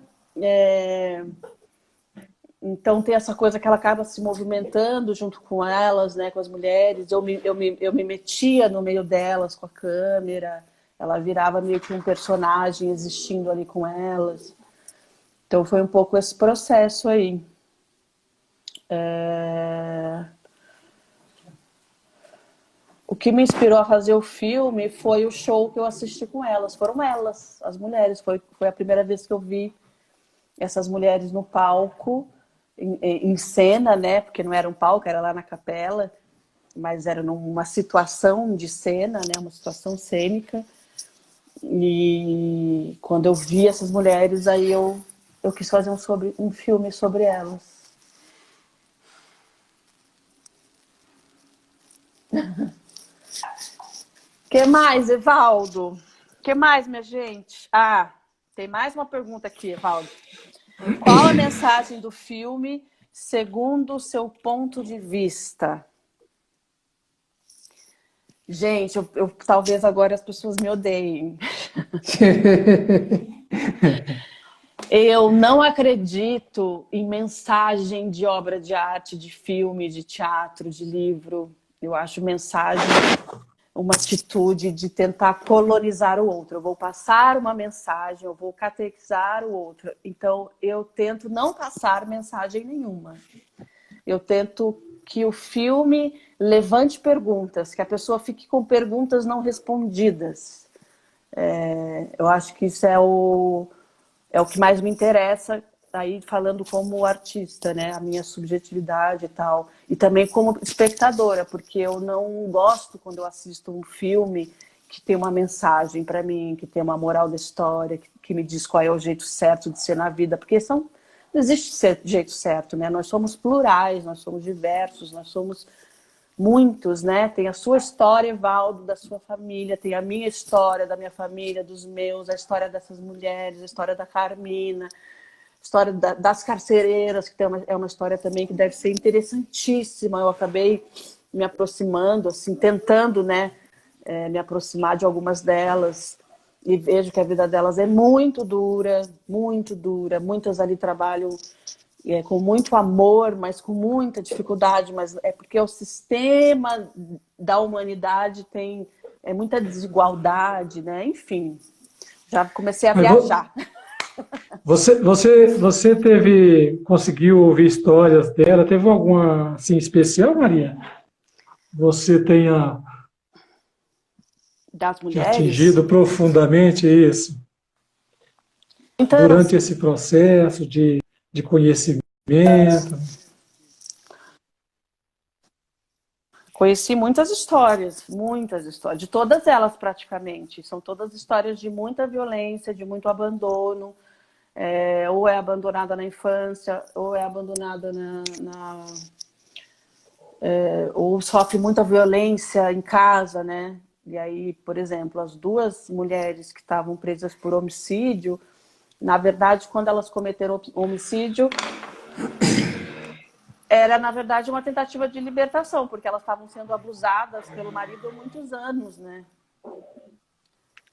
Então tem essa coisa que ela acaba se movimentando junto com elas, né, com as mulheres. Eu me metia no meio delas com a câmera. Ela virava meio que um personagem existindo ali com elas. Então foi um pouco esse processo aí. O que me inspirou a fazer o filme foi o show que eu assisti com elas. Foram elas, as mulheres. Foi a primeira vez que eu vi essas mulheres no palco, em cena, né? Porque não era um palco, era lá na capela, mas era numa situação de cena, né? Uma situação cênica. E quando eu vi essas mulheres, aí eu quis fazer um filme sobre elas. Que mais, Evaldo? Que mais, minha gente? Tem mais uma pergunta aqui, Evaldo. Qual a mensagem do filme segundo o seu ponto de vista? Gente, talvez agora as pessoas me odeiem. Eu não acredito em mensagem de obra de arte, de filme, de teatro, de livro. Eu acho mensagem uma atitude de tentar colonizar o outro. Eu vou passar uma mensagem, eu vou catequizar o outro. Então, eu tento não passar mensagem nenhuma. Eu tento que o filme levante perguntas, que a pessoa fique com perguntas não respondidas. Eu acho que isso é o que mais me interessa, aí falando como artista, né? A minha subjetividade e tal. E também como espectadora, porque eu não gosto quando eu assisto um filme que tem uma mensagem para mim, que tem uma moral da história, que me diz qual é o jeito certo de ser na vida, porque não existe jeito certo, né? Nós somos plurais, nós somos diversos, nós somos muitos, né? Tem a sua história, Evaldo, da sua família, tem a minha história, da minha família, dos meus, a história dessas mulheres, a história da Carmina, a história das carcereiras, que é uma história também que deve ser interessantíssima. Eu acabei me aproximando, assim, tentando, né, me aproximar de algumas delas e vejo que a vida delas é muito dura, muito dura. Muitas ali trabalham com muito amor, mas com muita dificuldade, mas é porque o sistema da humanidade tem muita desigualdade, né? Enfim, já comecei a Mas viajar. você conseguiu ouvir histórias dela? Teve alguma assim especial, Maria? Você tenha Das te mulheres? atingido profundamente isso Então, durante esse processo de conhecimento? conheci muitas histórias, de todas elas praticamente. São todas histórias de muita violência, de muito abandono. Ou é abandonada na infância, ou é abandonada ou sofre muita violência em casa, né? E aí, por exemplo, as duas mulheres que estavam presas por homicídio, na verdade, quando elas cometeram homicídio, era, na verdade, uma tentativa de libertação, porque elas estavam sendo abusadas pelo marido há muitos anos, né?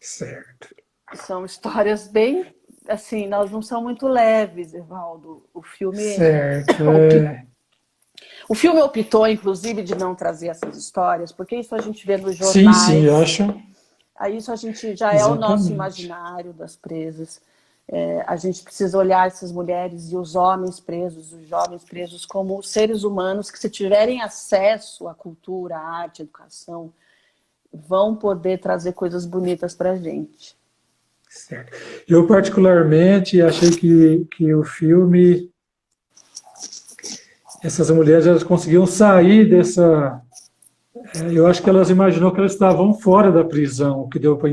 Certo. São histórias bem, assim, elas não são muito leves, Evaldo. Certo. O filme optou, inclusive, de não trazer essas histórias, porque isso a gente vê nos Sim, sim, eu jornais. acho. Aí isso a gente já é o nosso Exatamente. imaginário das presas. A gente precisa olhar essas mulheres e os homens presos, os jovens presos, como seres humanos que, se tiverem acesso à cultura, à arte, à educação, vão poder trazer coisas bonitas para a gente. Certo. Eu, particularmente, achei que o filme, essas mulheres, elas conseguiam sair dessa. Eu acho que elas imaginou que elas estavam fora da prisão, o que deu para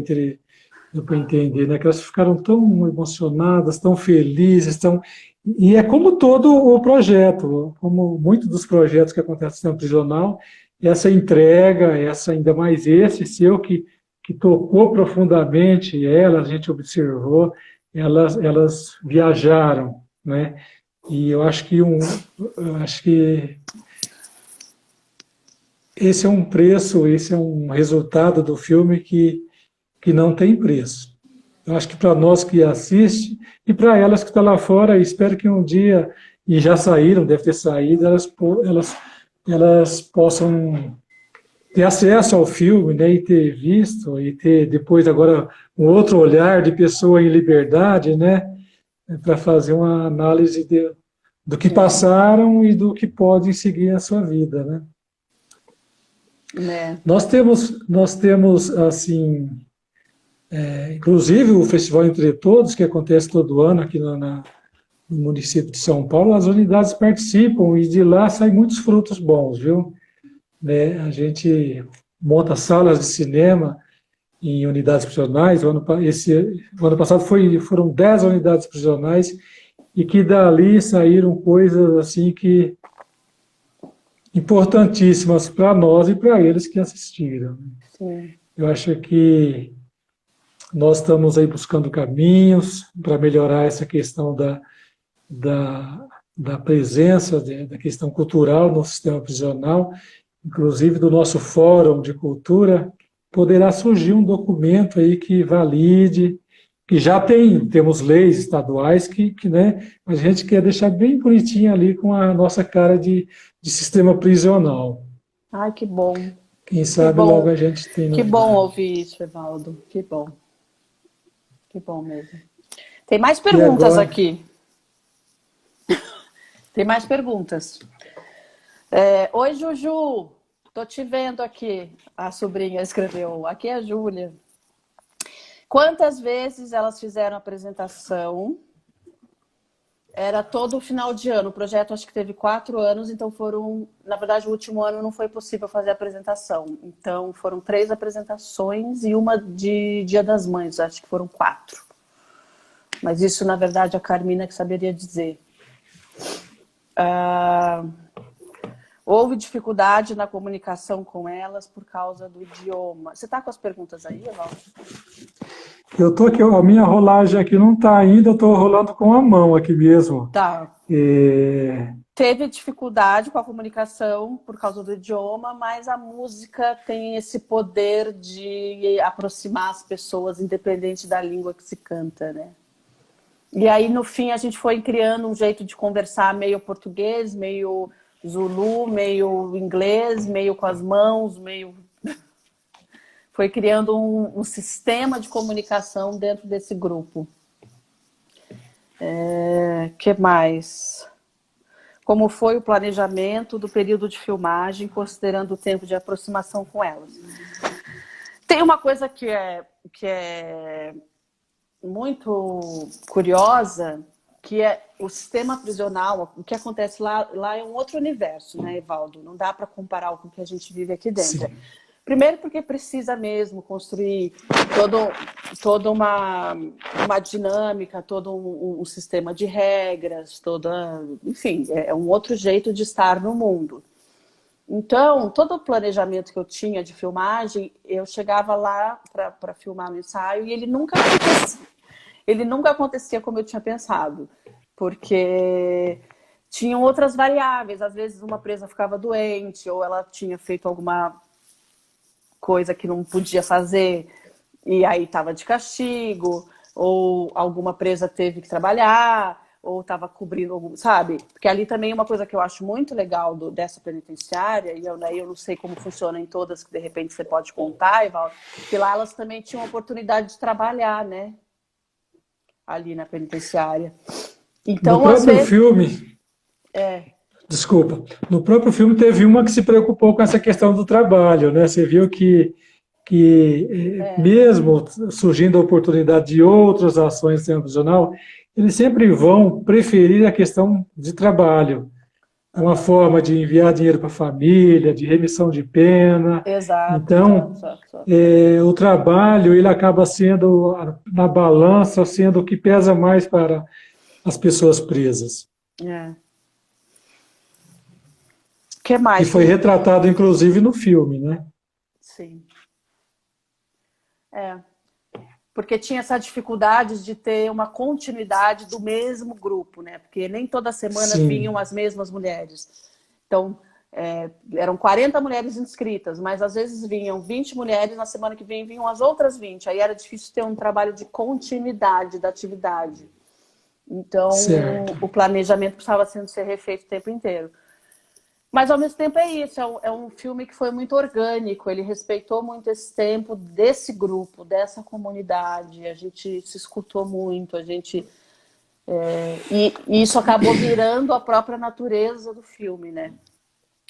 entender, né? Que elas ficaram tão emocionadas, tão felizes, tão. E é como todo o projeto, como muitos dos projetos que acontecem no prisional, essa entrega, essa ainda mais esse seu que tocou profundamente elas, a gente observou, elas viajaram, né? E eu acho que esse é um preço, esse é um resultado do filme que não tem preço. Eu acho que para nós que assiste e para elas que estão lá fora, espero que um dia, e já saíram, deve ter saído, elas possam ter acesso ao filme, né, e ter visto, e ter depois agora um outro olhar de pessoa em liberdade, né, para fazer uma análise do que passaram e do que podem seguir a sua vida, né. Né? Nós temos assim, inclusive o Festival Entre Todos, que acontece todo ano aqui no município de São Paulo, as unidades participam e de lá saem muitos frutos bons, viu? Né? A gente monta salas de cinema em unidades prisionais. O ano passado foram 10 unidades prisionais e que dali saíram coisas assim que importantíssimas para nós e para eles que assistiram. Sim. Eu acho que nós estamos aí buscando caminhos para melhorar essa questão da presença, da questão cultural no sistema prisional, inclusive do nosso Fórum de Cultura, poderá surgir um documento aí que valide, que já temos leis estaduais né, a gente quer deixar bem bonitinho ali com a nossa cara de sistema prisional. Ai, que bom. Quem Que sabe logo bom. a gente tem Que bom novidade. ouvir isso, Evaldo. Que bom. Que bom mesmo. Tem mais E perguntas agora, aqui. Tem mais perguntas. Oi, Juju. Tô te vendo aqui. A sobrinha escreveu. Aqui é a Júlia. Quantas vezes elas fizeram a apresentação? Era todo final de ano. O projeto acho que teve 4 anos, então foram... Na verdade, o último ano não foi possível fazer a apresentação. Então, foram 3 apresentações e uma de Dia das Mães. Acho que foram 4. Mas isso, na verdade, a Carmina que saberia dizer. Houve dificuldade na comunicação com elas por causa do idioma. Você está com as perguntas aí, Evaldo? eu estou aqui, a minha rolagem aqui não está ainda, eu estou rolando com a mão aqui mesmo. Tá. É, Teve dificuldade com a comunicação por causa do idioma, mas a música tem esse poder de aproximar as pessoas, independente da língua que se canta, né? E aí, no fim, a gente foi criando um jeito de conversar meio português, meio Zulu, meio inglês, meio com as mãos, meio... Foi criando um sistema de comunicação dentro desse grupo. Que mais? Como foi o planejamento do período de filmagem, considerando o tempo de aproximação com elas? Tem uma coisa que é muito curiosa, que é o sistema prisional. O que acontece lá é um outro universo, né, Evaldo? Não dá para comparar com o que a gente vive aqui dentro. Sim. Primeiro porque precisa mesmo construir toda uma dinâmica, todo um sistema de regras, enfim, é um outro jeito de estar no mundo. Então, todo o planejamento que eu tinha de filmagem, eu chegava lá para filmar no ensaio e ele nunca acontecia como eu tinha pensado, porque tinham outras variáveis. Às vezes uma presa ficava doente ou ela tinha feito alguma coisa que não podia fazer e aí estava de castigo, ou alguma presa teve que trabalhar, ou estava cobrindo, sabe? Porque ali também uma coisa que eu acho muito legal dessa penitenciária, e eu não sei como funciona em todas, que de repente você pode contar, Evaldo, que lá elas também tinham a oportunidade de trabalhar, né? Ali na penitenciária. Então, No próprio filme, desculpa, no próprio filme teve uma que se preocupou com essa questão do trabalho, né? Você viu que mesmo surgindo a oportunidade de outras ações dentro do jornal, eles sempre vão preferir a questão de trabalho. Uma forma de enviar dinheiro para a família, de remissão de pena. Exato, Então, exato. o trabalho ele acaba sendo, na balança, sendo o que pesa mais para as pessoas presas. Que mais? E foi retratado, inclusive, no filme, né? Sim. Porque tinha essa dificuldade de ter uma continuidade do mesmo grupo, né? Porque nem toda semana Sim. vinham as mesmas mulheres. Então, eram 40 mulheres inscritas, mas às vezes vinham 20 mulheres, na semana que vem vinham as outras 20. Aí era difícil ter um trabalho de continuidade da atividade. Então, Certo. o planejamento precisava ser refeito o tempo inteiro. Mas, ao mesmo tempo, é isso. É um filme que foi muito orgânico. Ele respeitou muito esse tempo desse grupo, dessa comunidade. A gente se escutou muito. E isso acabou virando a própria natureza do filme, né?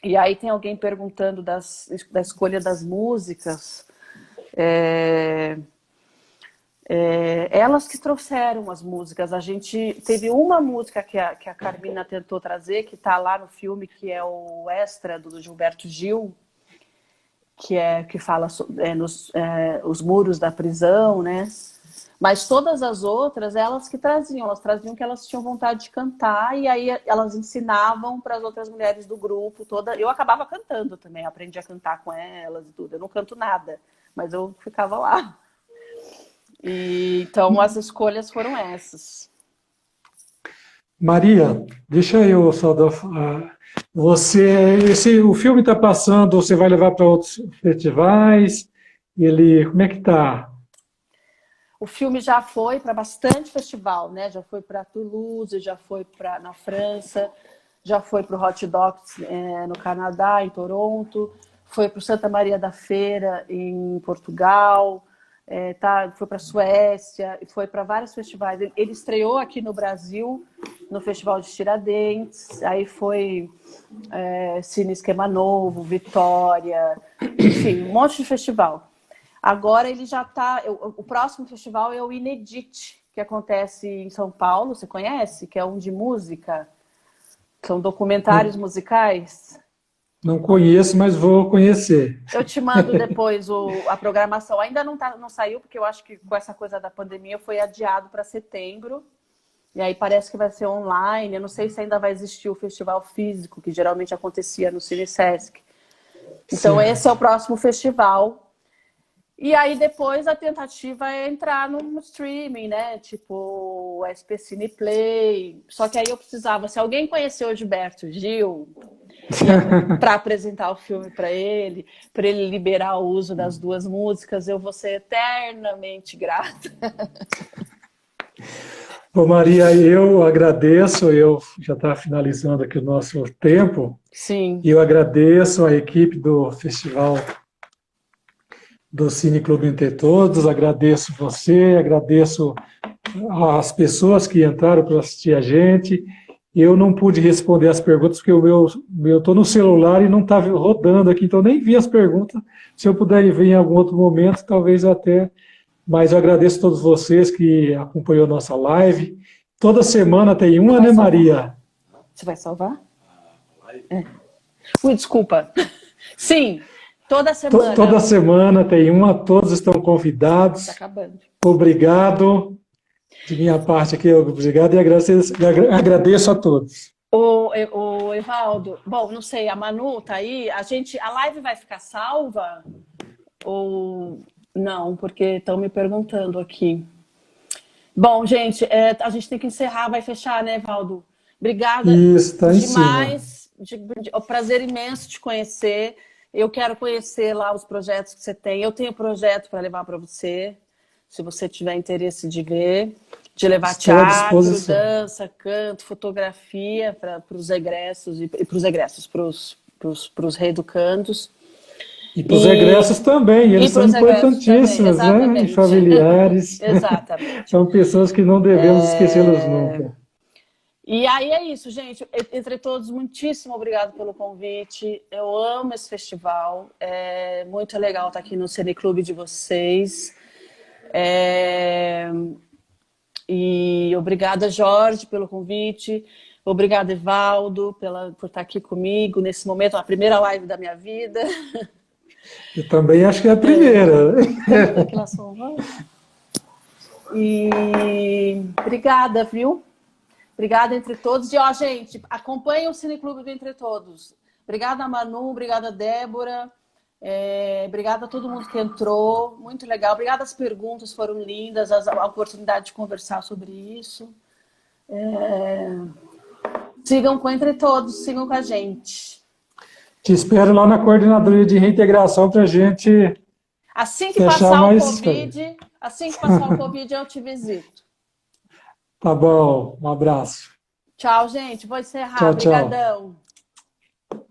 E aí tem alguém perguntando da escolha das músicas. Elas que trouxeram as músicas. A gente teve uma música que a Carmina tentou trazer, que está lá no filme, que é o Extra, do Gilberto Gil, que fala os muros da prisão, né? Mas todas as outras, elas traziam que elas tinham vontade de cantar, e aí elas ensinavam para as outras mulheres do grupo. Eu acabava cantando também, aprendi a cantar com elas e tudo. Eu não canto nada, mas eu ficava lá. Então, as escolhas foram essas. Maria, deixa eu só dar. O filme está passando, você vai levar para outros festivais? Como é que está? O filme já foi para bastante festival, né? Já foi para Toulouse, já foi na França, já foi para o Hot Docs no Canadá, em Toronto, foi para o Santa Maria da Feira, em Portugal, foi para a Suécia, foi para vários festivais. Ele estreou aqui no Brasil, no Festival de Tiradentes, aí foi Cine Esquema Novo, Vitória, enfim, um monte de festival. Agora ele já está... O próximo festival é o Inedit, que acontece em São Paulo, você conhece? Que é um de música. São documentários musicais. Não conheço, mas vou conhecer. Eu te mando depois a programação. Ainda não saiu, porque eu acho que com essa coisa da pandemia foi adiado para setembro. E aí parece que vai ser online. Eu não sei se ainda vai existir o festival físico, que geralmente acontecia no Cine Sesc. Então, esse é o próximo festival. E aí depois a tentativa é entrar no streaming, né? Tipo, SP Cine Play. Só que aí eu precisava, se alguém conheceu o Gilberto Gil, para apresentar o filme para ele liberar o uso das duas músicas, eu vou ser eternamente grata. Ô Maria, eu agradeço, eu já está finalizando aqui o nosso tempo, Sim. e eu agradeço a equipe do Festival do Cine Clube Entre Todos, agradeço você, agradeço as pessoas que entraram para assistir a gente. Eu não pude responder as perguntas porque eu estou no celular e não está rodando aqui, então nem vi as perguntas. Se eu puder ver em algum outro momento, talvez até. Mas eu agradeço a todos vocês que acompanhou a nossa live. Toda semana tem uma, né, Maria? Você vai salvar? É. Ui, desculpa. Sim, toda semana. Toda semana tem uma, todos estão convidados. Está acabando. Obrigado. De minha parte aqui, obrigado e agradeço a todos. O Evaldo, bom, não sei, a Manu tá aí, a live vai ficar salva? Ou não? Porque estão me perguntando aqui. Bom, gente, a gente tem que encerrar, vai fechar, né, Evaldo? Obrigada Isso, tá em demais, é um prazer imenso te conhecer. Eu quero conhecer lá os projetos que você tem. Eu tenho projeto para levar para você, se você tiver interesse de ver, de levar teatro, dança, canto, fotografia para os egressos e para os egressos, para os reeducandos. E para os egressos também, eles são importantíssimos, né? E familiares. Exatamente. São pessoas que não devemos esquecê-los nunca. E aí é isso, gente. Entre todos, muitíssimo obrigado pelo convite. Eu amo esse festival. É muito legal estar aqui no Cineclube de vocês. E obrigada, Jorge, pelo convite. Obrigada, Evaldo, por estar aqui comigo nesse momento, a primeira live da minha vida. Eu também acho que é a primeira. E obrigada, viu? Obrigada entre todos. E, ó, gente, acompanhem o Cineclube do Entre Todos. Obrigada, Manu. Obrigada, Débora. Obrigada a todo mundo que entrou. Muito legal. Obrigada, as perguntas foram lindas. A oportunidade de conversar sobre isso. Sigam com Entre Todos. Sigam com a gente. Te espero lá na coordenadoria de reintegração para a gente assim que passar o Covid, assim que passar o Covid, eu te visito. Tá bom, um abraço. Tchau, gente. Vou encerrar. Tchau, Obrigadão. Tchau.